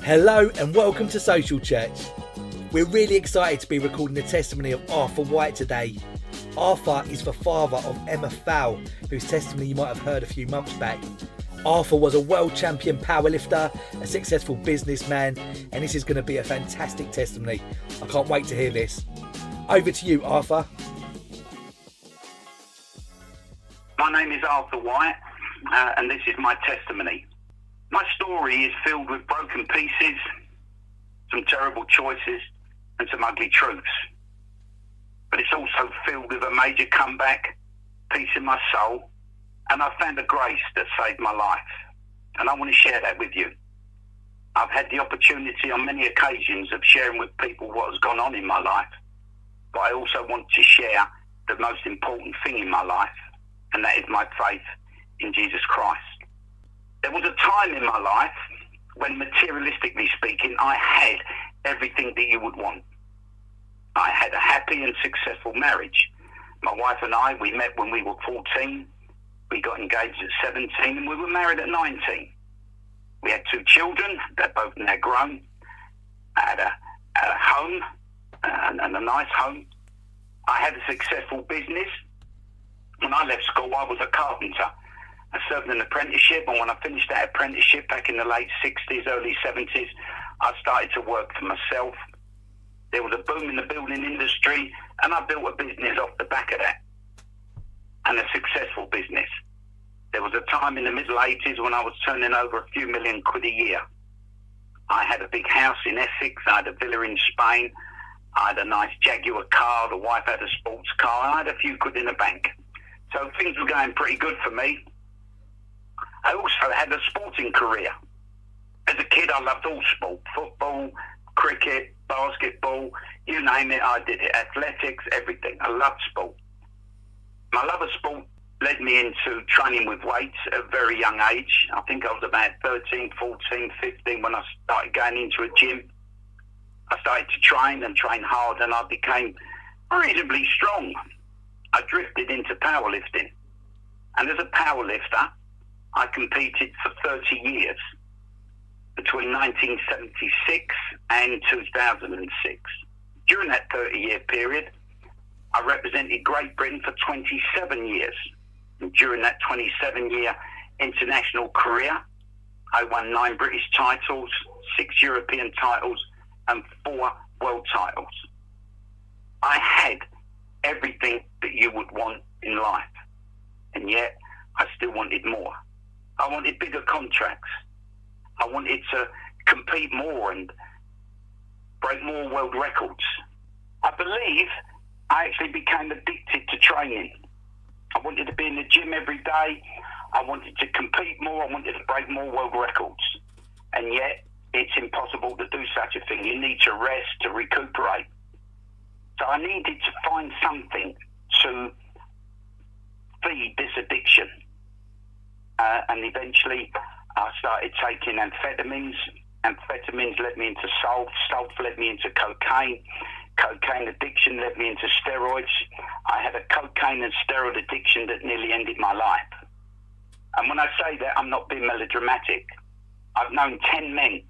Hello and welcome to Social Church. We're really excited to be recording the testimony of Arthur White today. Arthur is the father of Emma Fowl, whose testimony you might have heard a few months back. Arthur was a world champion powerlifter, a successful businessman, and this is going to be a fantastic testimony. I can't wait to hear this. Over to you, Arthur. My name is Arthur White, and this is my testimony. My story is filled with broken pieces, some terrible choices, and some ugly truths. But it's also filled with a major comeback, peace in my soul, and I found a grace that saved my life. And I want to share that with you. I've had the opportunity on many occasions of sharing with people what has gone on in my life, but I also want to share the most important thing in my life, and that is my faith in Jesus Christ. There was a time in my life when, materialistically speaking, I had everything that you would want. I had a happy and successful marriage. My wife and I, we met when we were 14. We got engaged at 17 and we were married at 19. We had 2 children. They're both now grown. I had a home and a nice home. I had a successful business. When I left school, I was a carpenter. I served an apprenticeship, and when I finished that apprenticeship back in the late 60s, early 70s, I started to work for myself. There was a boom in the building industry, and I built a business off the back of that, and a successful business. There was a time in the middle 80s when I was turning over a few million quid a year. I had a big house in Essex, I had a villa in Spain, I had a nice Jaguar car, the wife had a sports car, I had a few quid in the bank. So things were going pretty good for me. I also had a sporting career. As a kid, I loved all sport. Football, cricket, basketball, you name it, I did it. Athletics, everything. I loved sport. My love of sport led me into training with weights at a very young age. I think I was about 13, 14, 15 when I started going into a gym. I started to train hard, and I became reasonably strong. I drifted into powerlifting. And as a powerlifter, I competed for 30 years, between 1976 and 2006. During that 30-year period, I represented Great Britain for 27 years. And during that 27-year international career, I won 9 British titles, 6 European titles, and 4 world titles. I had everything that you would want in life, and yet I still wanted more. I wanted bigger contracts. I wanted to compete more and break more world records. I believe I actually became addicted to training. I wanted to be in the gym every day. I wanted to compete more. I wanted to break more world records. And yet, it's impossible to do such a thing. You need to rest, to recuperate. So I needed to find something to feed this addiction. And eventually I started taking amphetamines. Amphetamines led me into salt. Salt led me into cocaine. Cocaine addiction led me into steroids. I had a cocaine and steroid addiction that nearly ended my life. And when I say that, I'm not being melodramatic. I've known 10 men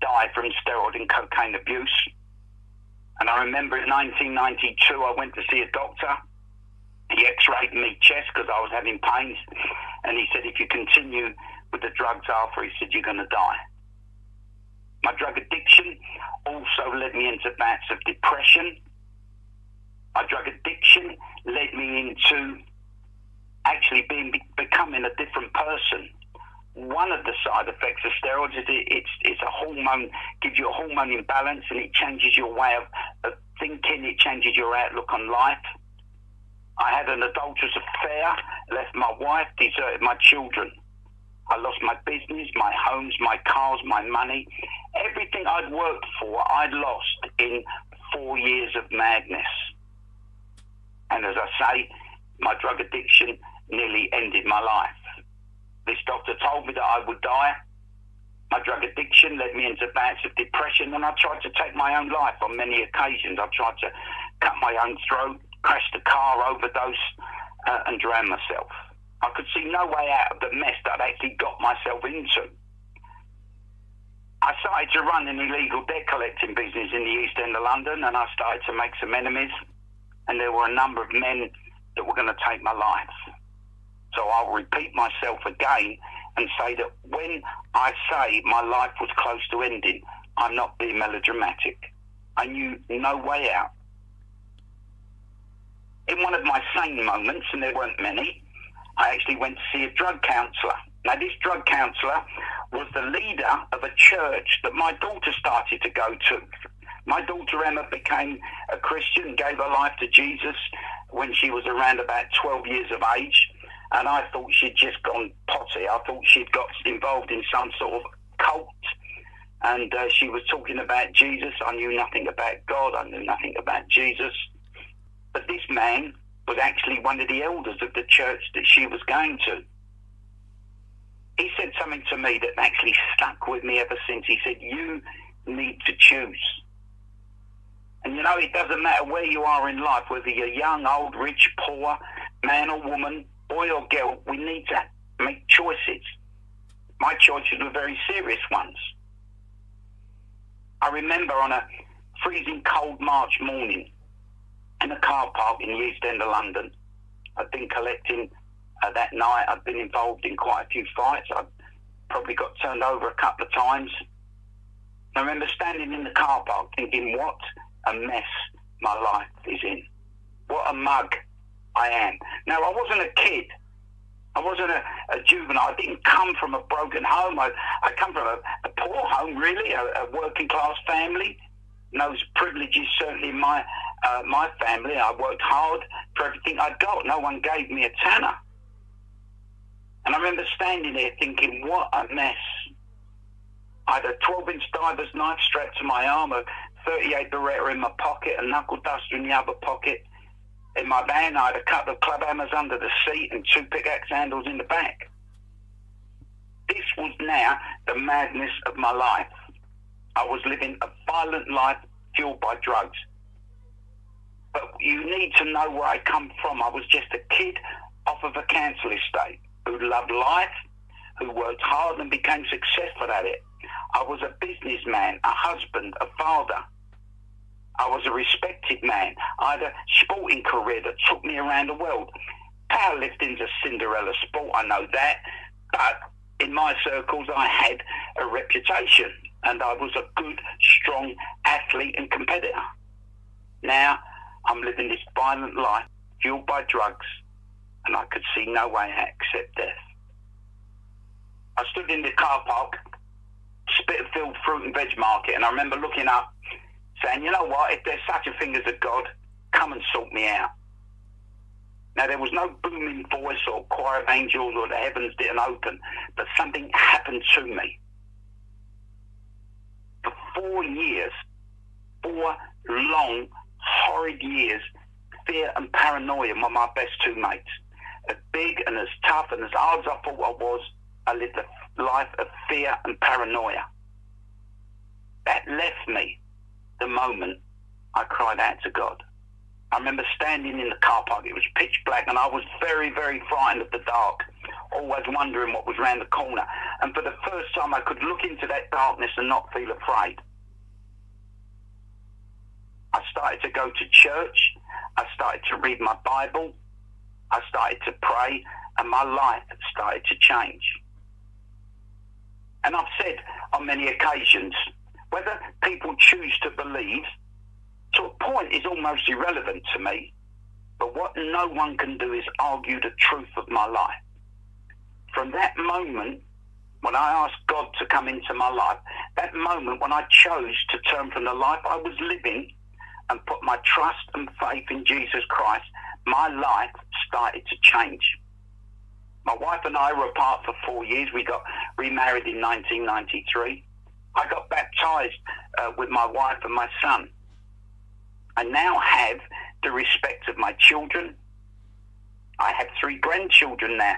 die from steroid and cocaine abuse. And I remember in 1992, I went to see a doctor. He x-rayed me chest because I was having pains. And he said, if you continue with the drugs, Arthur, he said, you're going to die. My drug addiction also led me into bouts of depression. My drug addiction led me into actually becoming a different person. One of the side effects of steroids is it's a hormone, gives you a hormone imbalance, and it changes your way of thinking, it changes your outlook on life. I had an adulterous affair, left my wife, deserted my children. I lost my business, my homes, my cars, my money. Everything I'd worked for, I'd lost in 4 years of madness. And as I say, my drug addiction nearly ended my life. This doctor told me that I would die. My drug addiction led me into bouts of depression, and I tried to take my own life on many occasions. I tried to cut my own throat, crash the car, overdose, and drown myself. I could see no way out of the mess that I'd actually got myself into. I started to run an illegal debt collecting business in the East End of London, and I started to make some enemies, and there were a number of men that were going to take my life. So I'll repeat myself again and say that when I say my life was close to ending, I'm not being melodramatic. I knew no way out. In one of my sane moments, and there weren't many, I actually went to see a drug counsellor. Now, this drug counsellor was the leader of a church that my daughter started to go to. My daughter Emma became a Christian, gave her life to Jesus when she was around about 12 years of age, and I thought she'd just gone potty. I thought she'd got involved in some sort of cult, and she was talking about Jesus. I knew nothing about God. I knew nothing about Jesus. But this man was actually one of the elders of the church that she was going to. He said something to me that actually stuck with me ever since. He said, you need to choose. And you know, it doesn't matter where you are in life, whether you're young, old, rich, poor, man or woman, boy or girl, we need to make choices. My choices were very serious ones. I remember on a freezing cold March morning in a car park in the East End of London. I'd been collecting that night. I'd been involved in quite a few fights. I probably got turned over a couple of times. I remember standing in the car park thinking, what a mess my life is in. What a mug I am. Now, I wasn't a kid. I wasn't a juvenile. I didn't come from a broken home. I come from a poor home, really, a working class family. Those privileges certainly in my family. I worked hard for everything I got. No one gave me a tanner. And I remember standing there thinking, what a mess. I had a 12-inch diver's knife strapped to my arm, a 38 Beretta in my pocket, a knuckle duster in the other pocket. In my van, I had a couple of club hammers under the seat and 2 pickaxe handles in the back. This was now the madness of my life. I was living a violent life fueled by drugs. But you need to know where I come from. I was just a kid off of a council estate who loved life, who worked hard and became successful at it. I was a businessman, a husband, a father. I was a respected man. I had a sporting career that took me around the world. Powerlifting's a Cinderella sport, I know that. But in my circles, I had a reputation. And I was a good, strong athlete and competitor. Now, I'm living this violent life, fueled by drugs, and I could see no way out except death. I stood in the car park, Spitalfield fruit and veg market, and I remember looking up, saying, you know what, if there's such a thing as a God, come and sort me out. Now, there was no booming voice or choir of angels or the heavens didn't open, but something happened to me. For 4 years, 4 long, horrid years, fear and paranoia were my best two mates. As big and as tough and as hard as I thought I was, I lived a life of fear and paranoia. That left me the moment I cried out to God. I remember standing in the car park. It was pitch black and I was very, very frightened of the dark, always wondering what was round the corner. And for the first time I could look into that darkness and not feel afraid. I started to go to church. I started to read my Bible. I started to pray, and my life started to change. And I've said on many occasions, whether people choose to believe, to a point is almost irrelevant to me. But what no one can do is argue the truth of my life. From that moment, when I asked God to come into my life, that moment when I chose to turn from the life I was living and put my trust and faith in Jesus Christ, my life started to change. My wife and I were apart for 4 years. We got remarried in 1993. I got baptized with my wife and my son. I now have the respect of my children. I have 3 grandchildren now.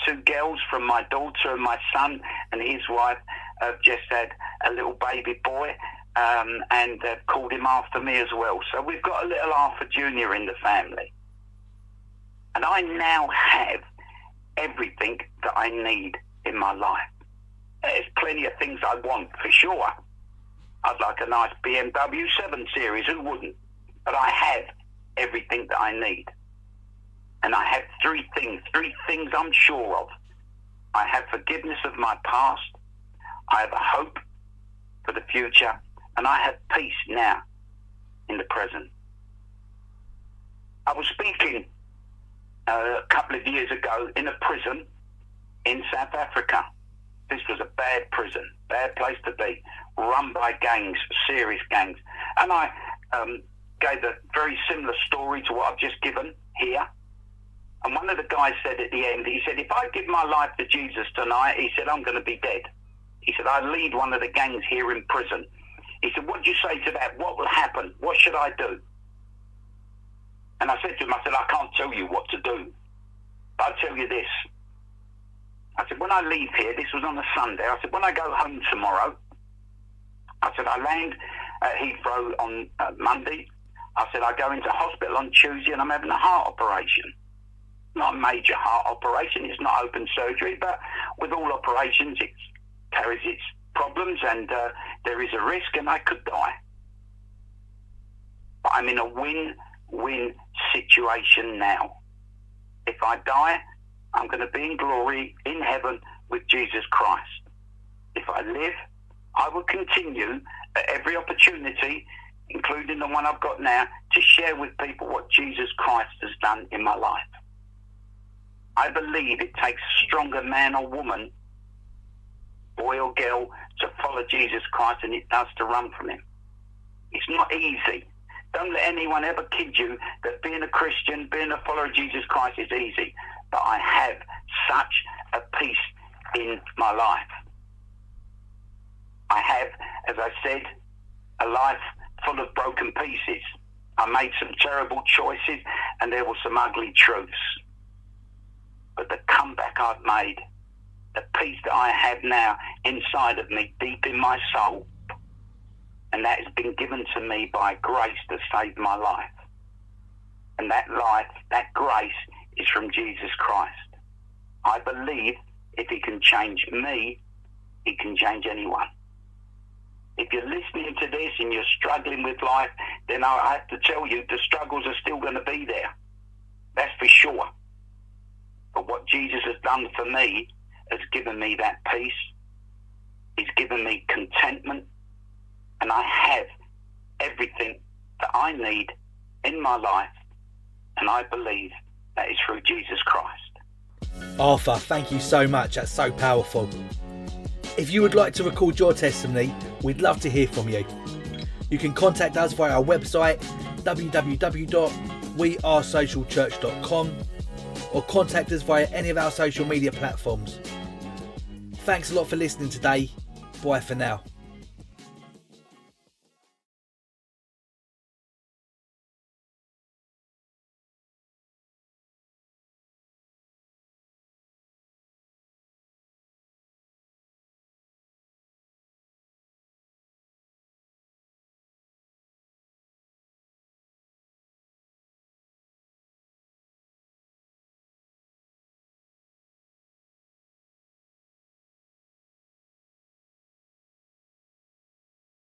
2 girls from my daughter, and my son and his wife have just had a little baby boy, and called him after me as well. So we've got a little Arthur Jr. in the family. And I now have everything that I need in my life. There's plenty plenty of things I want, for sure. I'd like a nice BMW 7 Series, who wouldn't? But I have everything that I need. And I have three things I'm sure of. I have forgiveness of my past, I have a hope for the future, and I have peace now in the present. I was speaking a couple of years ago in a prison in South Africa. This was a bad prison, bad place to be, run by gangs, serious gangs. And I gave a very similar story to what I've just given here. And one of the guys said at the end, he said, if I give my life to Jesus tonight, he said, I'm going to be dead. He said, I lead one of the gangs here in prison. He said, what do you say to that? What will happen? What should I do? And I said to him, I said, I can't tell you what to do. But I'll tell you this. I said, when I leave here, this was on a Sunday, I said, when I go home tomorrow, I said, I land at Heathrow on Monday. I said, I go into hospital on Tuesday and I'm having a heart operation. Not a major heart operation, it's not open surgery, but with all operations, it carries its problems and there is a risk and I could die. But I'm in a win-win situation now. If I die, I'm going to be in glory in heaven with Jesus Christ. If I live, I will continue at every opportunity, including the one I've got now, to share with people what Jesus Christ has done in my life. I believe it takes a stronger man or woman, boy or girl, to follow Jesus Christ than it does to run from him. It's not easy. Don't let anyone ever kid you that being a Christian, being a follower of Jesus Christ is easy. But I have such a peace in my life. I have, as I said, a life full of broken pieces. I made some terrible choices and there were some ugly truths. But the comeback I've made, the peace that I have now inside of me, deep in my soul, and that has been given to me by grace to save my life. And that life, that grace, is from Jesus Christ. I believe if he can change me, he can change anyone. If you're listening to this and you're struggling with life, then I have to tell you the struggles are still going to be there. That's for sure. But what Jesus has done for me has given me that peace. He's given me contentment. And I have everything that I need in my life. And I believe that is through Jesus Christ. Arthur, thank you so much. That's so powerful. If you would like to record your testimony, we'd love to hear from you. You can contact us via our website, www.wearesocialchurch.com, or contact us via any of our social media platforms. Thanks a lot for listening today. Bye for now.